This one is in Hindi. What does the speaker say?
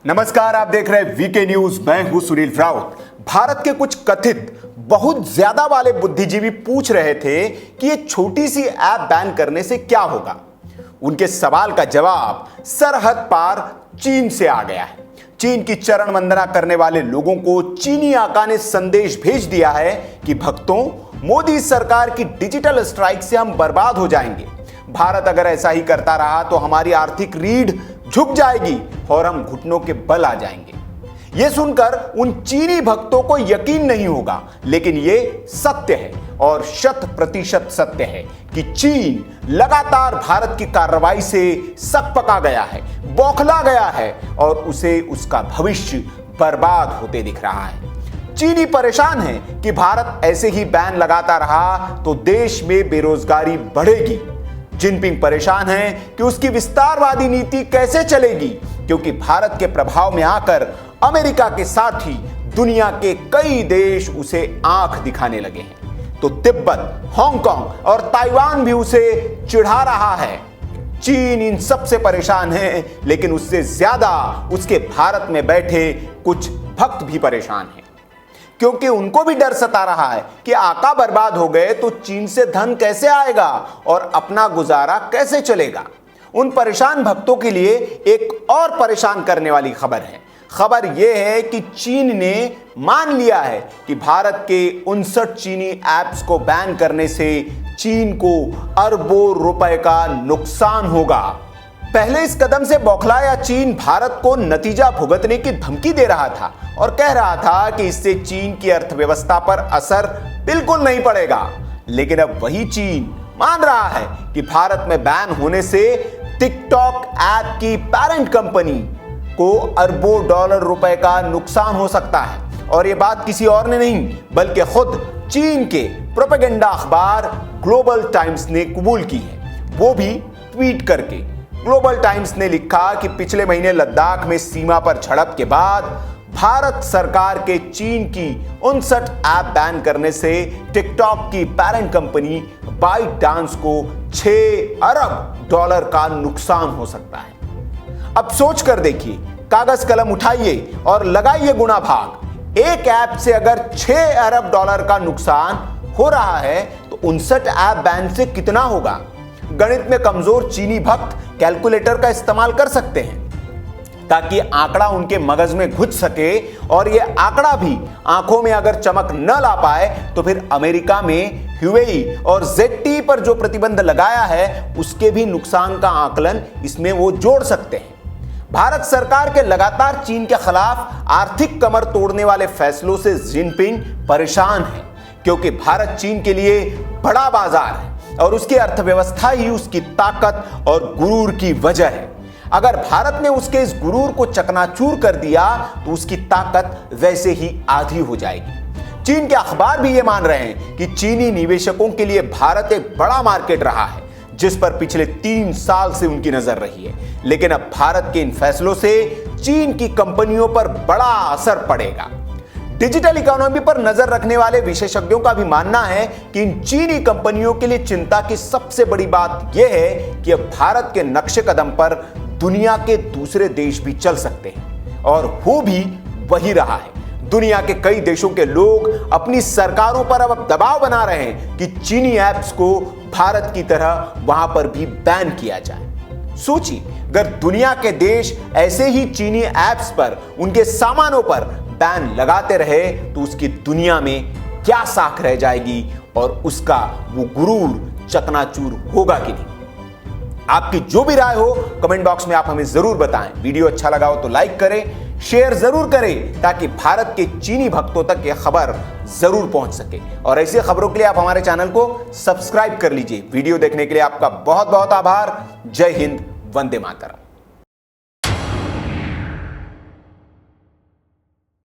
नमस्कार, आप देख रहे हैं वीके न्यूज। मैं हूं सुनील राउत। भारत के कुछ कथित बहुत ज्यादा वाले बुद्धिजीवी पूछ रहे थे कि ये छोटी सी ऐप बैन करने से क्या होगा। उनके सवाल का जवाब सरहद पार चीन से आ गया है। चीन की चरण वंदना करने वाले लोगों को चीनी आका ने संदेश भेज दिया है कि भक्तों, मोदी सरकार की डिजिटल स्ट्राइक से हम बर्बाद हो जाएंगे। भारत अगर ऐसा ही करता रहा तो हमारी आर्थिक रीढ़ झुक जाएगी और हम घुटनों के बल आ जाएंगे। यह सुनकर उन चीनी भक्तों को यकीन नहीं होगा, लेकिन यह सत्य है और 100% सत्य है कि चीन लगातार भारत की कार्रवाई से सकपका गया है, बौखला गया है और उसे उसका भविष्य बर्बाद होते दिख रहा है। चीनी परेशान है कि भारत ऐसे ही बैन लगाता रहा तो देश में बेरोजगारी बढ़ेगी। जिनपिंग परेशान है कि उसकी विस्तारवादी नीति कैसे चलेगी, क्योंकि भारत के प्रभाव में आकर अमेरिका के साथ ही दुनिया के कई देश उसे आंख दिखाने लगे हैं। तो तिब्बत, हांगकांग और ताइवान भी उसे चिढ़ा रहा है। चीन इन सब से परेशान है, लेकिन उससे ज्यादा उसके भारत में बैठे कुछ भक्त भी परेशान हैं, क्योंकि उनको भी डर सता रहा है कि आका बर्बाद हो गए तो चीन से धन कैसे आएगा और अपना गुजारा कैसे चलेगा। उन परेशान भक्तों के लिए एक और परेशान करने वाली खबर है। खबर यह है कि चीन ने मान लिया है कि भारत के 59 चीनी ऐप्स को बैन करने से चीन को अरबों रुपए का नुकसान होगा। पहले इस कदम से बौखलाया चीन भारत को नतीजा भुगतने की धमकी दे रहा था और कह रहा था कि इससे चीन की अर्थव्यवस्था पर असर बिल्कुल नहीं पड़ेगा। लेकिन अब वही चीन मान रहा है कि भारत में बैन होने से टिकटॉक ऐप की पेरेंट कंपनी को अरबों डॉलर रुपए का नुकसान हो सकता है। और यह बात किसी और ने नहीं बल्कि खुद चीन के प्रोपेगेंडा अखबार ग्लोबल टाइम्स ने कबूल की है, वो भी ट्वीट करके। ग्लोबल टाइम्स ने लिखा कि पिछले महीने लद्दाख में सीमा पर झड़प के बाद भारत सरकार के चीन की 59 ऐप बैन करने से टिकटॉक की पेरेंट कंपनी बाइट डांस को 6 अरब डॉलर का नुकसान हो सकता है। अब सोच कर देखिए, कागज कलम उठाइए और लगाइए गुणा भाग। एक ऐप से अगर 6 अरब डॉलर का नुकसान हो रहा है तो 59 ऐप बैन से कितना होगा। गणित में कमजोर चीनी भक्त कैलकुलेटर का इस्तेमाल कर सकते हैं ताकि आंकड़ा उनके मगज में घुस सके, और यह आंकड़ा भी आंखों में अगर चमक न ला पाए तो फिर अमेरिका में ह्यूवेई और ZTE पर जो प्रतिबंध लगाया है उसके भी नुकसान का आकलन इसमें वो जोड़ सकते हैं। भारत सरकार के लगातार चीन के खिलाफ आर्थिक कमर तोड़ने वाले फैसलों से जिनपिंग परेशान है, क्योंकि भारत चीन के लिए बड़ा बाजार है और उसकी अर्थव्यवस्था ही उसकी ताकत और गुरूर की वजह है। अगर भारत ने उसके इस गुरूर को चकनाचूर कर दिया तो उसकी ताकत वैसे ही आधी हो जाएगी। चीन के अखबार भी ये मान रहे हैं कि चीनी निवेशकों के लिए भारत एक बड़ा मार्केट रहा है, जिस पर पिछले 3 साल से उनकी नजर रही है। लेकिन अब भारत के इन फैसलों से चीन की कंपनियों पर बड़ा असर पड़ेगा। डिजिटल इकोनॉमी पर नजर रखने वाले विशेषज्ञों का भी मानना है कि इन चीनी कंपनियों के लिए चिंता की सबसे बड़ी बात यह है कि अब भारत के नक्शे कदम पर दुनिया के दूसरे देश भी चल सकते हैं, और हो भी वही रहा है। दुनिया के कई देशों के लोग अपनी सरकारों पर अब दबाव बना रहे हैं कि चीनी ऐप्स को भारत की तरह वहां पर भी बैन किया जाए। सोचिए, अगर दुनिया के देश ऐसे ही चीनी ऐप्स पर, उनके सामानों पर बैन लगाते रहे तो उसकी दुनिया में क्या साख रह जाएगी और उसका वो गुरूर चकनाचूर होगा कि नहीं। आपकी जो भी राय हो कमेंट बॉक्स में आप हमें जरूर बताएं। वीडियो अच्छा लगा हो तो लाइक करें, शेयर जरूर करें, ताकि भारत के चीनी भक्तों तक यह खबर जरूर पहुंच सके। और ऐसी खबरों के लिए आप हमारे चैनल को सब्सक्राइब कर लीजिए। वीडियो देखने के लिए आपका बहुत बहुत आभार। जय हिंद, वंदे मातरम।